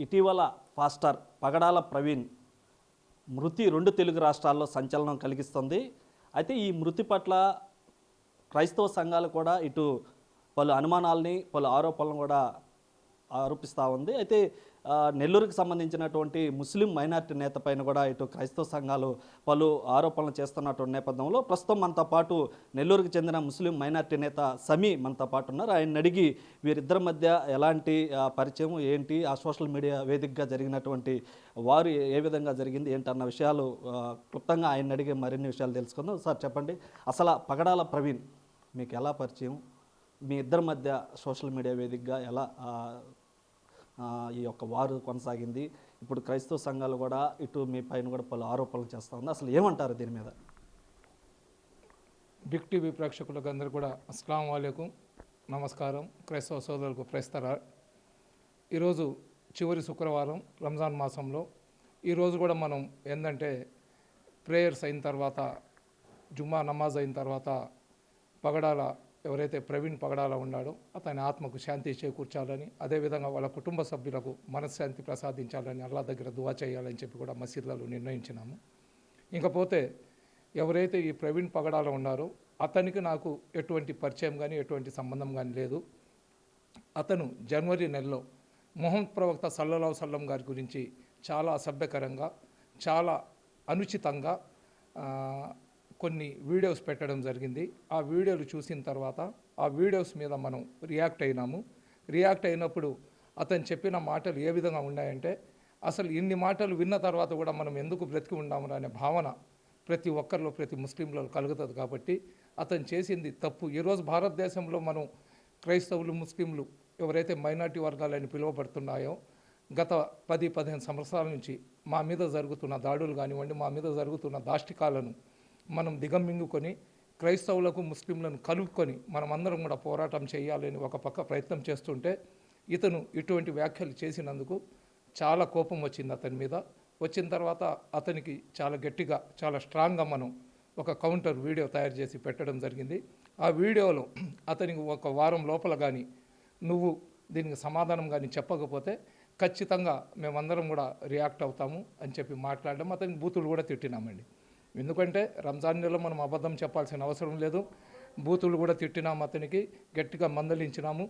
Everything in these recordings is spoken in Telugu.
ఇటీవల పాస్టర్ పగడాల ప్రవీణ్ మృతి రెండు తెలుగు రాష్ట్రాల్లో సంచలనం కలిగిస్తుంది. అయితే ఈ మృతి పట్ల క్రైస్తవ సంఘాలు కూడా ఇటు పలు అనుమానాలని పలు ఆరోపణలను కూడా ఆరోపిస్తూ ఉంది. అయితే నెల్లూరుకి సంబంధించినటువంటి ముస్లిం మైనార్టీ నేత పైన కూడా ఇటు క్రైస్తవ సంఘాలు పలు ఆరోపణలు చేస్తున్నటువంటి నేపథ్యంలో ప్రస్తుతం మనతో పాటు నెల్లూరుకి చెందిన ముస్లిం మైనార్టీ నేత సమీ మనతో పాటు ఉన్నారు. ఆయన అడిగి వీరిద్దరి మధ్య ఎలాంటి పరిచయం ఏంటి, ఆ సోషల్ మీడియా వేదికగా జరిగినటువంటి వారు ఏ విధంగా జరిగింది ఏంటన్న విషయాలు క్లుప్తంగా ఆయన అడిగి మరిన్ని విషయాలు తెలుసుకుందాం. సార్ చెప్పండి, అసలు పగడాల ప్రవీణ్ మీకు ఎలా పరిచయం, మీ ఇద్దరి మధ్య సోషల్ మీడియా వేదికగా ఎలా ఈ యొక్క వారు కొనసాగింది, ఇప్పుడు క్రైస్తవ సంఘాలు కూడా ఇటు మీ పైన కూడా పలు ఆరోపణలు చేస్తూ ఉంది, అసలు ఏమంటారు దీని మీద? బిగ్ టీవీ ప్రేక్షకులకు అందరూ కూడా అస్సలాం వాలేకుం, నమస్కారం. క్రైస్తవ సోదరులకు ప్రేస్తరా. ఈరోజు చివరి శుక్రవారం రంజాన్ మాసంలో ఈరోజు కూడా మనం ఏంటంటే ప్రేయర్స్ అయిన తర్వాత, జుమ్మా నమాజ్ అయిన తర్వాత పగడాల ఎవరైతే ప్రవీణ్ పగడాల ఉన్నాడో అతని ఆత్మకు శాంతి చేకూర్చాలని, అదేవిధంగా వాళ్ళ కుటుంబ సభ్యులకు మనశ్శాంతి ప్రసాదించాలని, అల్లా దగ్గర దువా చేయాలని చెప్పి కూడా మసీదులలో నిర్ణయించినాము. ఇంకపోతే ఎవరైతే ఈ ప్రవీణ్ పగడాల ఉన్నారో అతనికి నాకు ఎటువంటి పరిచయం కానీ ఎటువంటి సంబంధం కానీ లేదు. అతను జనవరి నెలలో మొహమ్మద్ ప్రవక్త సల్లల్లాహు అలైహి వసల్లం గారి గురించి చాలా అసభ్యకరంగా, చాలా అనుచితంగా కొన్ని వీడియోస్ పెట్టడం జరిగింది. ఆ వీడియోలు చూసిన తర్వాత ఆ వీడియోస్ మీద మనం రియాక్ట్ అయినాము. రియాక్ట్ అయినప్పుడు అతను చెప్పిన మాటలు ఏ విధంగా ఉన్నాయంటే, అసలు ఇన్ని మాటలు విన్న తర్వాత కూడా మనం ఎందుకు బ్రతికి ఉన్నాము అనే భావన ప్రతి ఒక్కరిలో, ప్రతి ముస్లింలో కలుగుతుంది. కాబట్టి అతను చేసింది తప్పు. ఈరోజు భారతదేశంలో మనం క్రైస్తవులు, ముస్లింలు ఎవరైతే మైనార్టీ వర్గాలని పిలువబడుతున్నాయో గత 10-15 సంవత్సరాల నుంచి మా మీద జరుగుతున్న దాడులు కానివ్వండి, మా మీద జరుగుతున్న దాష్టికాలను మనం దిగమింగుకొని క్రైస్తవులకు, ముస్లింలను కలుపుకొని మనమందరం కూడా పోరాటం చేయాలని ఒక పక్క ప్రయత్నం చేస్తుంటే, ఇతను ఇటువంటి వ్యాఖ్యలు చేసినందుకు చాలా కోపం వచ్చింది అతని మీద. వచ్చిన తర్వాత అతనికి చాలా గట్టిగా, చాలా స్ట్రాంగ్గా మనం ఒక కౌంటర్ వీడియో తయారు చేసి పెట్టడం జరిగింది. ఆ వీడియోలో అతనికి ఒక వారం లోపల కానీ నువ్వు దీనికి సమాధానం కానీ చెప్పకపోతే ఖచ్చితంగా మేమందరం కూడా రియాక్ట్ అవుతాము అని చెప్పి మాట్లాడడం, అతనికి బూతులు కూడా తిట్టినామండి. ఎందుకంటే రంజాన్ నెలలో మనం అబద్ధం చెప్పాల్సిన అవసరం లేదు. బూతులు కూడా తిట్టినాము, అతనికి గట్టిగా మందలించినాము.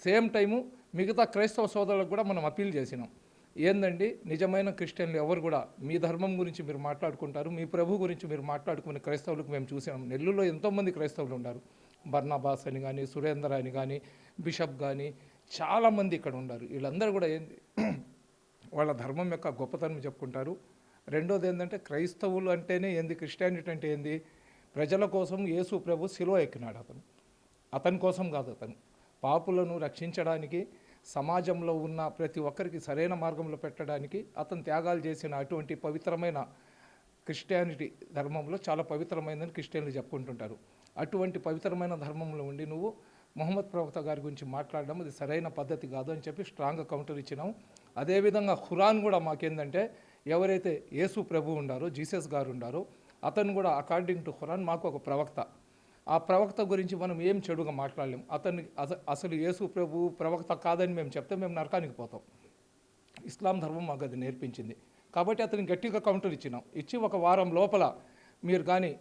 సేమ్ టైము మిగతా క్రైస్తవ సోదరులకు కూడా మనం అప్పీల్ చేసినాం. ఏందండి, నిజమైన క్రిస్టియన్లు ఎవరు కూడా మీ ధర్మం గురించి మీరు మాట్లాడుకుంటారు, మీ ప్రభు గురించి మీరు మాట్లాడుకునే క్రైస్తవులకు మేము చూసినాం. నెల్లూరులో ఎంతోమంది క్రైస్తవులు ఉన్నారు. బర్నాబాస్ అని కానీ, సురేందర్ అని కానీ, బిషప్ కానీ చాలామంది ఇక్కడ ఉన్నారు. వీళ్ళందరూ కూడా ఏంది వాళ్ళ ధర్మం యొక్క గొప్పతనం చెప్పుకుంటారు. రెండోది ఏంటంటే క్రైస్తవులు అంటేనే ఏంది, క్రిస్టియానిటీ అంటే ఏంది, ప్రజల కోసం యేసు ప్రభు శిలువ ఎక్కినాడు. అతని కోసం కాదు, అతను పాపులను రక్షించడానికి, సమాజంలో ఉన్న ప్రతి ఒక్కరికి సరైన మార్గంలో పెట్టడానికి అతను త్యాగాలు చేసిన అటువంటి పవిత్రమైన క్రిస్టియానిటీ ధర్మంలో చాలా పవిత్రమైనదని క్రిస్టియన్లు చెప్పుకుంటుంటారు. అటువంటి పవిత్రమైన ధర్మంలో ఉండి నువ్వు మొహమ్మద్ ప్రవక్త గారి గురించి మాట్లాడడం అది సరైన పద్ధతి కాదు అని చెప్పి స్ట్రాంగ్గా కౌంటర్ ఇచ్చినాం. అదేవిధంగా ఖురాన్ కూడా మాకేందంటే, ఎవరైతే యేసు ప్రభు ఉండారో, జీసస్ గారు ఉండారో, అతను కూడా అకార్డింగ్ టు ఖురాన్ మాకు ఒక ప్రవక్త. ఆ ప్రవక్త గురించి మనం ఏం చెడుగా మాట్లాడలేం. అతన్ని అసలు యేసు ప్రభు ప్రవక్త కాదని మేము చెప్తే మేము నరకానికి పోతాం. ఇస్లాం ధర్మం మాకు అది నేర్పించింది. కాబట్టి అతనికి గట్టిగా కౌంటర్ ఇచ్చినాం. ఇచ్చి ఒక వారం లోపల మీరు కానీ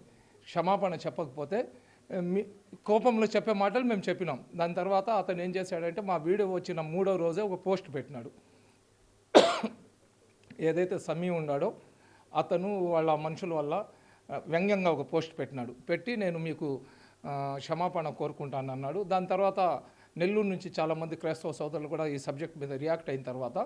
క్షమాపణ చెప్పకపోతే మీ కోపంలో చెప్పే మాటలు మేము చెప్పినాం. దాని తర్వాత అతను ఏం చేశాడంటే, మా వీడియో వచ్చిన 3వ రోజే ఒక పోస్ట్ పెట్టినాడు. ఏదైతే సమీ ఉన్నాడో అతను వాళ్ళ మనుషుల వల్ల వ్యంగ్యంగా ఒక పోస్ట్ పెట్టినాడు. పెట్టి నేను మీకు క్షమాపణ కోరుకుంటాను అన్నాడు. దాని తర్వాత నెల్లూరు నుంచి చాలామంది క్రైస్తవ సోదరులు కూడా ఈ సబ్జెక్ట్ మీద రియాక్ట్ అయిన తర్వాత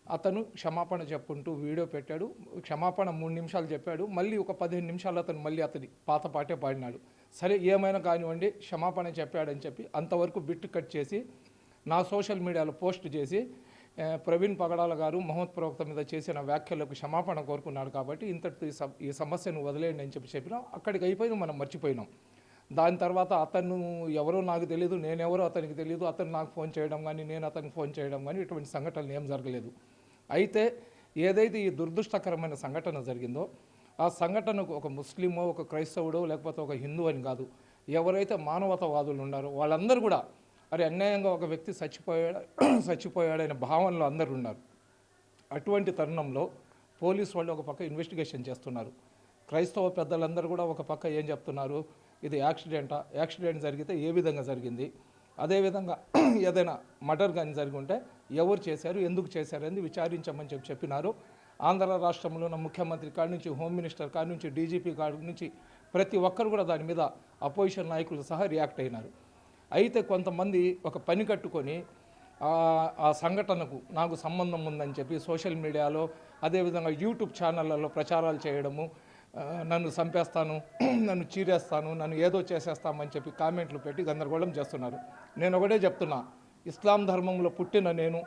అతను క్షమాపణ చెప్పుకుంటూ వీడియో పెట్టాడు. క్షమాపణ 3 నిమిషాలు చెప్పాడు. మళ్ళీ ఒక 15 నిమిషాలు అతను మళ్ళీ అతని పాత పాటే పాడినాడు. సరే ఏమైనా కానివ్వండి, క్షమాపణ చెప్పాడని చెప్పి అంతవరకు బిట్ కట్ చేసి నా సోషల్ మీడియాలో పోస్ట్ చేసి, ప్రవీణ్ పగడాల గారు మొహమ్మద్ ప్రవక్త మీద చేసిన వ్యాఖ్యలకు క్షమాపణ కోరుకున్నాడు కాబట్టి ఇంతటితో ఈ సమస్యను వదిలేయండి అని చెప్పినా అక్కడికి అయిపోయింది, మనం మర్చిపోయినాం. దాని తర్వాత అతను ఎవరో నాకు తెలియదు, నేనెవరో అతనికి తెలియదు, అతను నాకు ఫోన్ చేయడం కానీ, నేను అతనికి ఫోన్ చేయడం కానీ ఇటువంటి సంఘటనలు ఏం జరగలేదు. అయితే ఏదైతే ఈ దురదృష్టకరమైన సంఘటన జరిగిందో, ఆ సంఘటనకు ఒక ముస్లిమో, ఒక క్రైస్తవుడో, లేకపోతే ఒక హిందూ అని కాదు, ఎవరైతే మానవతావాదులు ఉన్నారో వాళ్ళందరూ కూడా అరే అన్యాయంగా ఒక వ్యక్తి చచ్చిపోయాడనే భావనలో అందరూ ఉన్నారు. అటువంటి తరుణంలో పోలీసు వాళ్ళు ఒక పక్క ఇన్వెస్టిగేషన్ చేస్తున్నారు. క్రైస్తవ పెద్దలందరూ కూడా ఒక పక్క ఏం చెప్తున్నారు, ఇది యాక్సిడెంట్ జరిగితే ఏ విధంగా జరిగింది, అదేవిధంగా ఏదైనా మర్డర్ కానీ జరిగి ఉంటే ఎవరు చేశారు, ఎందుకు చేశారు అని విచారించమని చెప్పినారు. ఆంధ్ర రాష్ట్రంలో ఉన్న ముఖ్యమంత్రి కాడి నుంచి, హోమ్ మినిస్టర్ కాడి నుంచి, డీజీపీ కాడి నుంచి ప్రతి ఒక్కరు కూడా దాని మీద అపోజిషన్ నాయకులు సహా రియాక్ట్ అయినారు. అయితే కొంతమంది ఒక పని కట్టుకొని ఆ సంఘటనకు నాకు సంబంధం ఉందని చెప్పి సోషల్ మీడియాలో, అదేవిధంగా యూట్యూబ్ ఛానళ్ళలో ప్రచారాలు చేయడము, నన్ను చంపేస్తాను, నన్ను చీరేస్తాను, నన్ను ఏదో చేసేస్తామని చెప్పి కామెంట్లు పెట్టి గందరగోళం చేస్తున్నారు. నేను ఒకటే చెప్తున్నా, ఇస్లాం ధర్మంలో పుట్టిన నేను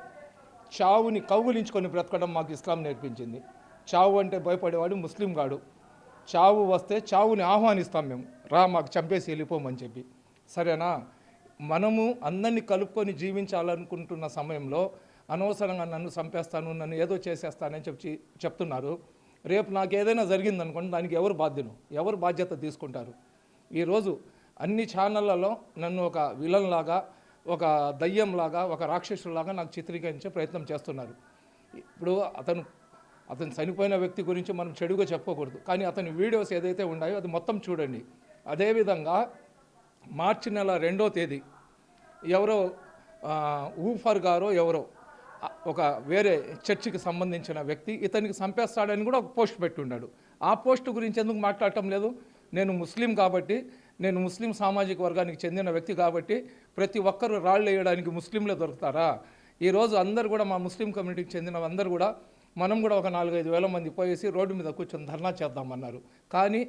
చావుని కౌగులించుకొని బ్రతకడం మాకు ఇస్లాం నేర్పించింది. చావు అంటే భయపడేవాడు ముస్లిం గాడు. చావు వస్తే చావుని ఆహ్వానిస్తాం మేము, రా మాకు చంపేసి వెళ్ళిపోమని చెప్పి. సరేనా? మనము అందరినీ కలుపుకొని జీవించాలనుకుంటున్న సమయంలో అనవసరంగా నన్ను చంపేస్తాను, నన్ను ఏదో చేసేస్తానని చెప్తున్నారు. రేపు నాకు ఏదైనా జరిగిందనుకోండి, దానికి ఎవరు బాధ్యత తీసుకుంటారు? ఈరోజు అన్ని ఛానళ్ళలో నన్ను ఒక విలన్ లాగా, ఒక దయ్యంలాగా, ఒక రాక్షసులాగా నాకు చిత్రీకరించే ప్రయత్నం చేస్తున్నారు. ఇప్పుడు అతను చనిపోయిన వ్యక్తి గురించి మనం చెడుగా చెప్పకూడదు, కానీ అతని వీడియోస్ ఏదైతే ఉన్నాయో అది మొత్తం చూడండి. అదేవిధంగా మార్చి నెల 2వ తేదీ ఎవరో ఊఫర్ గారో ఎవరో ఒక వేరే చర్చికి సంబంధించిన వ్యక్తి ఇతనికి చంపేస్తాడని కూడా ఒక పోస్ట్ పెట్టున్నాడు. ఆ పోస్ట్ గురించి ఎందుకు మాట్లాడటం లేదు? నేను ముస్లిం కాబట్టి, నేను ముస్లిం సామాజిక వర్గానికి చెందిన వ్యక్తి కాబట్టి ప్రతి ఒక్కరు రాళ్ళు వేయడానికి ముస్లింలే దొరుకుతారా? ఈరోజు అందరు కూడా మా ముస్లిం కమ్యూనిటీకి చెందిన అందరూ కూడా మనం కూడా ఒక 4-5 వేల మంది పోయేసి రోడ్డు మీద కూర్చొని ధర్నా చేద్దామన్నారు. కానీ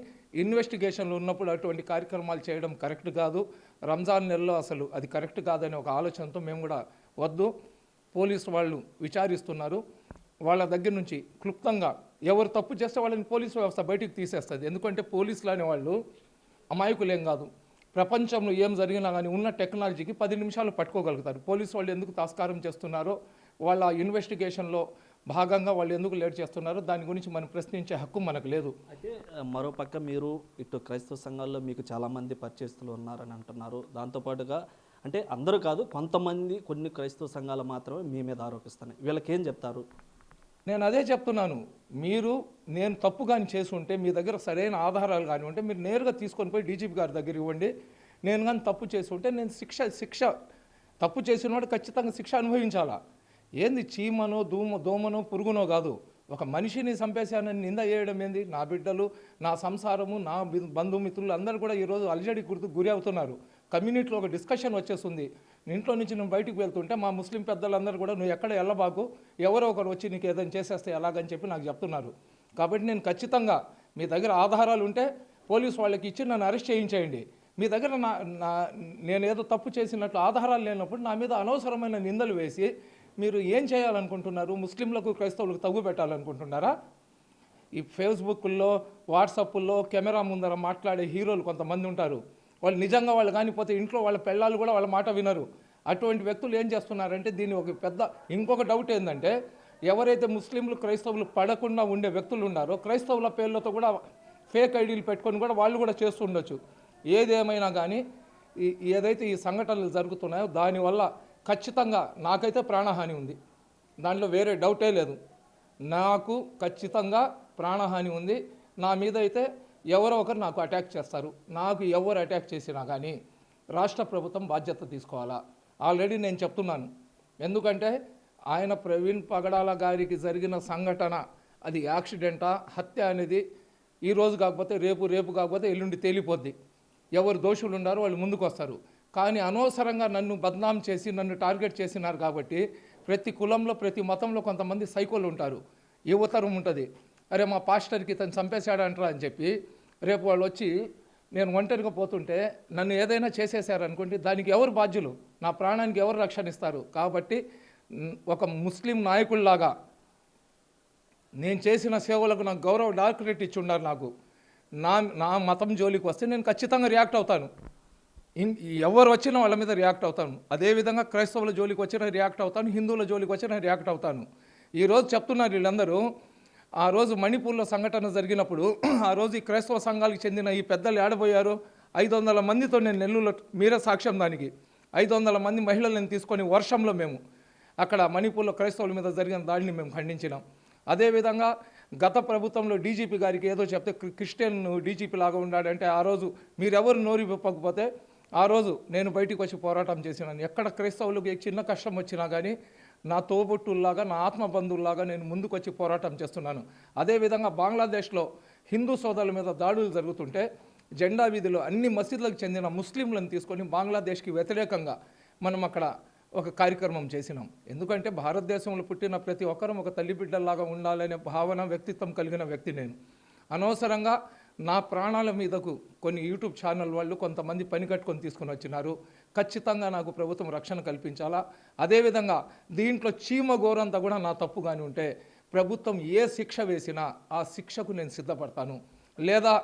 ఇన్వెస్టిగేషన్లు ఉన్నప్పుడు అటువంటి కార్యక్రమాలు చేయడం కరెక్ట్ కాదు. రంజాన్ నెలలో అసలు అది కరెక్ట్ కాదనే ఒక ఆలోచనతో మేము కూడా వద్దు, పోలీసు వాళ్ళు విచారిస్తున్నారు, వాళ్ళ దగ్గర నుంచి క్లుప్తంగా ఎవరు తప్పు చేస్తే వాళ్ళని పోలీసు వ్యవస్థ బయటికి తీసేస్తుంది. ఎందుకంటే పోలీసులు అనేవాళ్ళు అమాయకులేం కాదు. ప్రపంచంలో ఏం జరిగినా కానీ ఉన్న టెక్నాలజీకి 10 నిమిషాలు పట్టుకోగలుగుతారు. పోలీసు వాళ్ళు ఎందుకు తాస్కారం చేస్తున్నారో, వాళ్ళ ఇన్వెస్టిగేషన్లో భాగంగా వాళ్ళు ఎందుకు లేట్ చేస్తున్నారో దాని గురించి మనం ప్రశ్నించే హక్కు మనకు లేదు. అయితే మరోపక్క మీరు ఇటు క్రైస్తవ సంఘాల్లో మీకు చాలామంది పరిచయస్తులు ఉన్నారని అంటున్నారు. దాంతోపాటుగా అంటే అందరూ కాదు, కొంతమంది కొన్ని క్రైస్తవ సంఘాలు మాత్రమే మీ మీద ఆరోపిస్తున్నాయి. వీళ్ళకేం చెప్తారు? నేను అదే చెప్తున్నాను, నేను తప్పు కానీ చేసి ఉంటే, మీ దగ్గర సరైన ఆధారాలు కానీ ఉంటే మీరు నేరుగా తీసుకొని పోయి డీజీపీ గారి దగ్గర ఇవ్వండి. నేను కానీ తప్పు చేసి ఉంటే నేను శిక్ష తప్పు చేసినవాడు ఖచ్చితంగా శిక్ష అనుభవించాలా. ఏంది చీమనో దోమనో పురుగునో కాదు, ఒక మనిషిని చంపేశానని నింద చేయడం ఏంది? నా బిడ్డలు, నా సంసారము, నా బంధుమిత్రులు అందరూ కూడా ఈరోజు అలజడి గురి అవుతున్నారు. కమ్యూనిటీలో ఒక డిస్కషన్ వచ్చేస్తుంది. ఇంట్లో నుంచి నేను బయటకు వెళ్తుంటే మా ముస్లిం పెద్దలందరూ కూడా నువ్వు ఎక్కడ వెళ్ళబాకు, ఎవరో ఒకరు వచ్చి నీకు ఏదైనా చేసేస్తే ఎలాగని చెప్పి నాకు చెప్తున్నారు. కాబట్టి నేను ఖచ్చితంగా మీ దగ్గర ఆధారాలు ఉంటే పోలీసు వాళ్ళకి ఇచ్చి నన్ను అరెస్ట్ చేయించేయండి. మీ దగ్గర నేను ఏదో తప్పు చేసినట్లు ఆధారాలు లేనప్పుడు నా మీద అనవసరమైన నిందలు వేసి మీరు ఏం చేయాలనుకుంటున్నారు? ముస్లింలకు క్రైస్తవులకు తగ్గు పెట్టాలనుకుంటున్నారా? ఈ ఫేస్బుక్లో, వాట్సాప్లో కెమెరా ముందర మాట్లాడే హీరోలు కొంతమంది ఉంటారు. వాళ్ళు నిజంగా వాళ్ళు కానిపోతే ఇంట్లో వాళ్ళ పెళ్ళాలు కూడా వాళ్ళ మాట వినరు. అటువంటి వ్యక్తులు ఏం చేస్తున్నారంటే దీన్ని ఒక ఇంకొక డౌట్ ఏంటంటే, ఎవరైతే ముస్లింలు క్రైస్తవులు పడకుండా ఉండే వ్యక్తులు ఉన్నారో క్రైస్తవుల పేర్లతో కూడా ఫేక్ ఐడీలు పెట్టుకొని కూడా వాళ్ళు కూడా చేస్తుండొచ్చు. ఏదేమైనా కానీ ఏదైతే ఈ సంఘటనలు జరుగుతున్నాయో దానివల్ల ఖచ్చితంగా నాకైతే ప్రాణహాని ఉంది, దాంట్లో వేరే డౌటే లేదు. నాకు ఖచ్చితంగా ప్రాణహాని ఉంది. నా మీద అయితే ఎవరో ఒకరు నాకు అటాక్ చేస్తారు. నాకు ఎవరు అటాక్ చేసినా కానీ రాష్ట్ర ప్రభుత్వం బాధ్యత తీసుకోవాలా. ఆల్రెడీ నేను చెప్తున్నాను. ఎందుకంటే ఆయన ప్రవీణ్ పగడాల గారికి జరిగిన సంఘటన అది యాక్సిడెంటా, హత్య అనేది ఈరోజు కాకపోతే రేపు కాకపోతే ఎల్లుండి తేలిపోద్ది. ఎవరు దోషులు ఉన్నారో వాళ్ళు ముందుకు వస్తారు. కానీ అనవసరంగా నన్ను బద్నాం చేసి నన్ను టార్గెట్ చేసినారు కాబట్టి ప్రతి కులంలో, ప్రతి మతంలో కొంతమంది సైకోలు ఉంటారు. యువతరం ఉంటుంది, అరే మా పాస్టర్కి తను చంపేశాడంటారా అని చెప్పి రేపు వాళ్ళు వచ్చి నేను ఒంటరిగా పోతుంటే నన్ను ఏదైనా చేసేసారనుకోండి, దానికి ఎవరు బాధ్యులు? నా ప్రాణానికి ఎవరు రక్షణ ఇస్తారు? కాబట్టి ఒక ముస్లిం నాయకుల్లాగా నేను చేసిన సేవలకు నాకు గౌరవ డాక్టరేట్ ఇచ్చి ఉన్నారు. నాకు నా మతం జోలికి వస్తే నేను ఖచ్చితంగా రియాక్ట్ అవుతాను. ఎవరు వచ్చినా వాళ్ళ మీద రియాక్ట్ అవుతాను. అదేవిధంగా క్రైస్తవుల జోలికి వచ్చినా రియాక్ట్ అవుతాను, హిందువుల జోలికి వచ్చినా రియాక్ట్ అవుతాను. ఈరోజు చెప్తున్నారు వీళ్ళందరూ, ఆ రోజు మణిపూర్లో సంఘటన జరిగినప్పుడు ఆ రోజు ఈ క్రైస్తవ సంఘాలకు చెందిన ఈ పెద్దలు ఏడబోయారు. 500 మందితో నేను నెల్లూరులో, మీరే సాక్ష్యం దానికి, 500 మంది మహిళలను తీసుకొని వర్షంలో మేము అక్కడ మణిపూర్లో క్రైస్తవుల మీద జరిగిన దాడిని మేము ఖండించినాం. అదేవిధంగా గత ప్రభుత్వంలో డీజీపీ గారికి ఏదో చెప్తే క్రిస్టియన్ డీజీపీ లాగా ఉన్నాడంటే ఆ రోజు మీరెవరు నోరు విప్పకపోతే ఆ రోజు నేను బయటికి వచ్చి పోరాటం చేసినాను. ఎక్కడ క్రైస్తవులకు ఏ చిన్న కష్టం వచ్చినా కానీ నా తోబుట్టుల్లాగా నా ఆత్మ బంధువుల్లాగా నేను ముందుకు వచ్చి పోరాటం చేస్తున్నాను. అదేవిధంగా బంగ్లాదేశ్లో హిందూ సోదరుల మీద దాడులు జరుగుతుంటే జెండా వీధిలో అన్ని మసీదులకు చెందిన ముస్లింలను తీసుకొని బంగ్లాదేశ్కి వ్యతిరేకంగా మనం అక్కడ ఒక కార్యక్రమం చేసినాం. ఎందుకంటే భారతదేశంలో పుట్టిన ప్రతి ఒక్కరూ ఒక తల్లి బిడ్డల్లాగా ఉండాలనే భావన వ్యక్తిత్వం కలిగిన వ్యక్తి నేను. అనవసరంగా నా ప్రాణాల మీదకు కొన్ని యూట్యూబ్ ఛానల్ వాళ్ళు కొంతమంది పని కట్టుకొని తీసుకొని వచ్చినారు. ఖచ్చితంగా నాకు ప్రభుత్వం రక్షణ కల్పించాలా. అదేవిధంగా దీంట్లో చీమ గోరంతా కూడా నా తప్పు కానీ ఉంటే ప్రభుత్వం ఏ శిక్ష వేసినా ఆ శిక్షకు నేను సిద్ధపడతాను. లేదా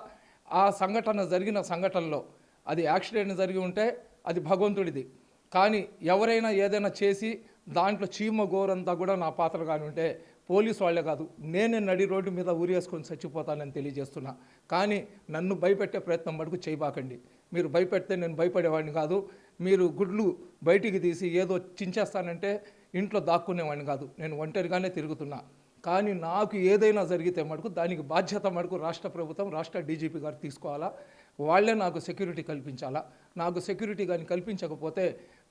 ఆ సంఘటన జరిగిన సంఘటనలో అది యాక్సిడెంట్ జరిగి ఉంటే అది భగవంతుడిది, కానీ ఎవరైనా ఏదైనా చేసి దాంట్లో చీమ గోరంతా కూడా నా పాత్ర కానీ ఉంటే పోలీసు వాళ్ళే కాదు నేనే నడి రోడ్డు మీద ఊరేసుకొని చచ్చిపోతానని తెలియజేస్తున్నా. కానీ నన్ను భయపెట్టే ప్రయత్నం మటుకు చేయబాకండి. మీరు భయపెడితే నేను భయపడేవాడిని కాదు. మీరు గుడ్లు బయటికి తీసి ఏదో చించేస్తానంటే ఇంట్లో దాక్కునేవాడిని కాదు. నేను ఒంటరిగానే తిరుగుతున్నా. కానీ నాకు ఏదైనా జరిగితే మటుకు దానికి బాధ్యత మటుకు రాష్ట్ర ప్రభుత్వం, రాష్ట్ర డీజీపీ గారు తీసుకోవాలా. వాళ్ళే నాకు సెక్యూరిటీ కల్పించాలా. నాకు సెక్యూరిటీ కానీ కల్పించకపోతే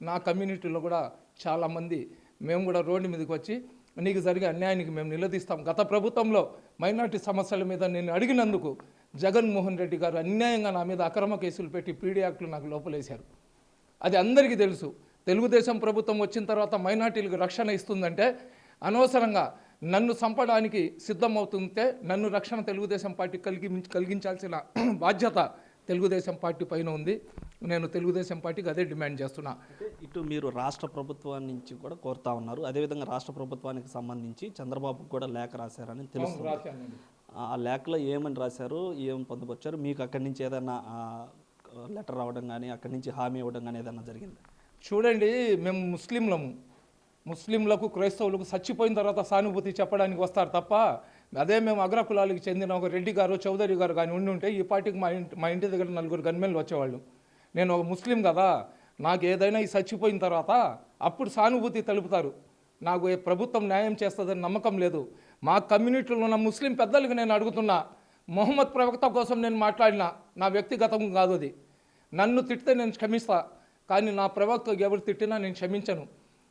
నా కమ్యూనిటీలో కూడా చాలామంది మేము కూడా రోడ్డు మీదకి వచ్చి నీకు జరిగే అన్యాయానికి మేము నిలదీస్తాం. గత ప్రభుత్వంలో మైనార్టీ సమస్యల మీద నేను అడిగినందుకు జగన్మోహన్ రెడ్డి గారు అన్యాయంగా నా మీద అక్రమ కేసులు పెట్టి పీడీ యాక్టులు నాకు లోపలేశారు. అది అందరికీ తెలుసు. తెలుగుదేశం ప్రభుత్వం వచ్చిన తర్వాత మైనార్టీలకు రక్షణ ఇస్తుందంటే అనవసరంగా నన్ను చంపడానికి సిద్ధమవుతుంటే నన్ను రక్షణ తెలుగుదేశం పార్టీ కలిగించాల్సిన బాధ్యత తెలుగుదేశం పార్టీ పైన ఉంది. నేను తెలుగుదేశం పార్టీకి అదే డిమాండ్ చేస్తున్నా. ఇటు మీరు రాష్ట్ర ప్రభుత్వం నుంచి కూడా కోరుతా ఉన్నారు. అదేవిధంగా రాష్ట్ర ప్రభుత్వానికి సంబంధించి చంద్రబాబుకు కూడా లేఖ రాశారని తెలుస్తుంది. ఆ లేఖలో ఏమని రాశారు, ఏం పొందుపరిచారు? మీకు అక్కడి నుంచి ఏదైనా లెటర్ రావడం కానీ అక్కడి నుంచి హామీ ఇవ్వడం కానీ ఏదైనా జరిగింది? చూడండి, మేము ముస్లింలకు క్రైస్తవులకు చచ్చిపోయిన తర్వాత సానుభూతి చెప్పడానికి వస్తారు తప్ప అదే మేము అగ్రకులాలకు చెందిన ఒక రెడ్డి గారు, చౌదరి గారు కానీ ఉంటే ఈ పార్టీకి మా ఇంటి దగ్గర 4 గన్మెన్లు వచ్చేవాళ్ళు. నేను ఒక ముస్లిం కదా, నాకు ఏదైనా ఈ చచ్చిపోయిన తర్వాత అప్పుడు సానుభూతి తెలుపుతారు. నాకు ప్రభుత్వం న్యాయం చేస్తుందని నమ్మకం లేదు. మా కమ్యూనిటీలో ఉన్న ముస్లిం పెద్దలకు నేను అడుగుతున్నా, మొహమ్మద్ ప్రవక్త కోసం నేను మాట్లాడిన నా వ్యక్తిగతం కాదు అది. నన్ను తిడితే నేను క్షమిస్తా, కానీ నా ప్రవక్త ఎవరు తిట్టినా నేను క్షమించను.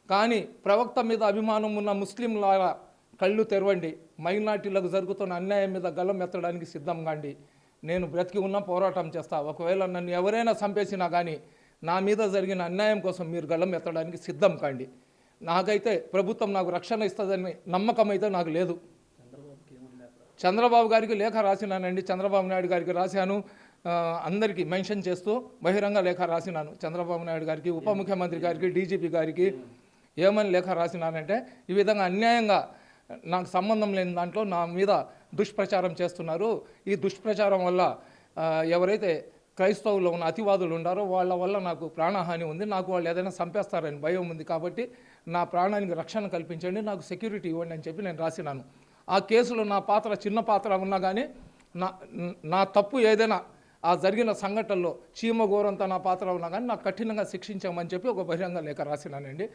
కానీ ప్రవక్త మీద అభిమానం ఉన్న ముస్లింల కళ్ళు తెరవండి. మైనార్టీలకు జరుగుతున్న అన్యాయం మీద గలం ఎత్తడానికి సిద్ధం కాండి. నేను బ్రతికి ఉన్న పోరాటం చేస్తా. ఒకవేళ నన్ను ఎవరైనా చంపేసినా కానీ నా మీద జరిగిన అన్యాయం కోసం మీరు గలం ఎత్తడానికి సిద్ధం కాండి. నాకైతే ప్రభుత్వం నాకు రక్షణ ఇస్తుందని నమ్మకం అయితే నాకు లేదు. చంద్రబాబు గారికి లేఖ రాసినానండి. చంద్రబాబు నాయుడు గారికి రాశాను. అందరికీ మెన్షన్ చేస్తూ బహిరంగ లేఖ రాసినాను. చంద్రబాబు నాయుడు గారికి, ఉప ముఖ్యమంత్రి గారికి, డీజీపీ గారికి ఏమని లేఖ రాసినానంటే ఈ విధంగా అన్యాయంగా నాకు సంబంధం లేని దాంట్లో నా మీద దుష్ప్రచారం చేస్తున్నారు. ఈ దుష్ప్రచారం వల్ల ఎవరైతే క్రైస్తవుల్లో ఉన్న అతివాదులు ఉన్నారో వాళ్ళ వల్ల నాకు ప్రాణహాని ఉంది. నాకు వాళ్ళు ఏదైనా చంపేస్తారని భయం ఉంది. కాబట్టి నా ప్రాణానికి రక్షణ కల్పించండి, నాకు సెక్యూరిటీ ఇవ్వండి అని చెప్పి నేను రాసినాను. ఆ కేసులో నా పాత్ర చిన్న పాత్ర ఉన్నా కానీ నా తప్పు ఏదైనా ఆ జరిగిన సంఘటనలో చీమ గోరంతా నా పాత్ర ఉన్నా కానీ నాకు కఠినంగా శిక్షించామని చెప్పి ఒక బహిరంగ లేఖ రాసినానండి.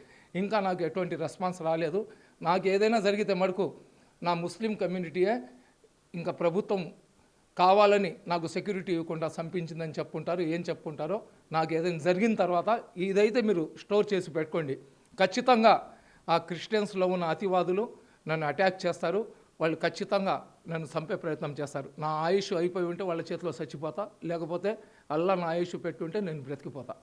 ఇంకా నాకు ఎటువంటి రెస్పాన్స్ రాలేదు. నాకు ఏదైనా జరిగితే మటుకు నా ముస్లిం కమ్యూనిటీయే ఇంకా ప్రభుత్వం కావాలని నాకు సెక్యూరిటీ ఇవ్వకుండా చంపించిందని చెప్పుకుంటారు. ఏం చెప్పుకుంటారో నాకు ఏదైనా జరిగిన తర్వాత ఇదైతే మీరు స్టోర్ చేసి పెట్టుకోండి. ఖచ్చితంగా ఆ క్రిస్టియన్స్లో ఉన్న అతివాదులు నన్ను అటాక్ చేస్తారు. వాళ్ళు ఖచ్చితంగా నన్ను చంపే ప్రయత్నం చేస్తారు. నా ఆయుష్ అయిపోయి ఉంటే వాళ్ళ చేతిలో చచ్చిపోతా, లేకపోతే అల్లా నా ఆయుష్ పెట్టుంటే నేను బ్రతికిపోతా.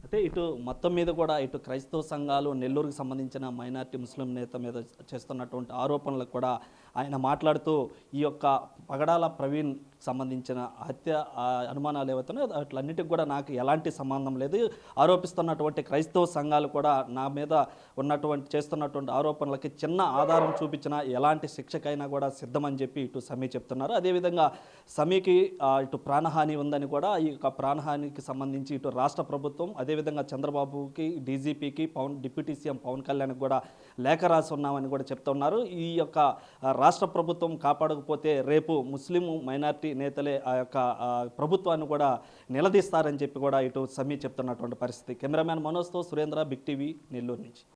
అయితే ఇటు మొత్తం మీద కూడా ఇటు క్రైస్తవ సంఘాలు నెల్లూరుకు సంబంధించిన మైనార్టీ ముస్లిం నేత మీద చేస్తున్నటువంటి ఆరోపణలకు కూడా ఆయన మాట్లాడుతూ ఈ యొక్క పగడాల ప్రవీణ్ సంబంధించిన హత్య అనుమానాలు ఏవైతున్నాయో వాటిలన్నిటికి కూడా నాకు ఎలాంటి సంబంధం లేదు. ఆరోపిస్తున్నటువంటి క్రైస్తవ సంఘాలు కూడా నా మీద చేస్తున్నటువంటి ఆరోపణలకి చిన్న ఆధారం చూపించిన ఎలాంటి శిక్షకైనా కూడా సిద్ధమని చెప్పి ఇటు సమీ చెప్తున్నారు. అదేవిధంగా సమీకి ఇటు ప్రాణహాని ఉందని కూడా ఈ యొక్క ప్రాణహానికి సంబంధించి ఇటు రాష్ట్ర ప్రభుత్వం అదేవిధంగా చంద్రబాబుకి, డీజీపీకి, డిప్యూటీ సీఎం పవన్ కళ్యాణ్కి కూడా లేఖ రాసి ఉన్నామని కూడా చెప్తున్నారు. ఈ యొక్క రాష్ట్ర ప్రభుత్వం కాపాడకపోతే రేపు ముస్లిం మైనార్టీ నేతలే ఆ యొక్క ప్రభుత్వాన్ని కూడా నిలదీస్తారని చెప్పి కూడా ఇటు సమీ చెప్తున్నటువంటి పరిస్థితి. కెమెరామ్యాన్ మనోజ్తో సురేంద్ర, బిగ్ టీవీ, నెల్లూరు నుంచి.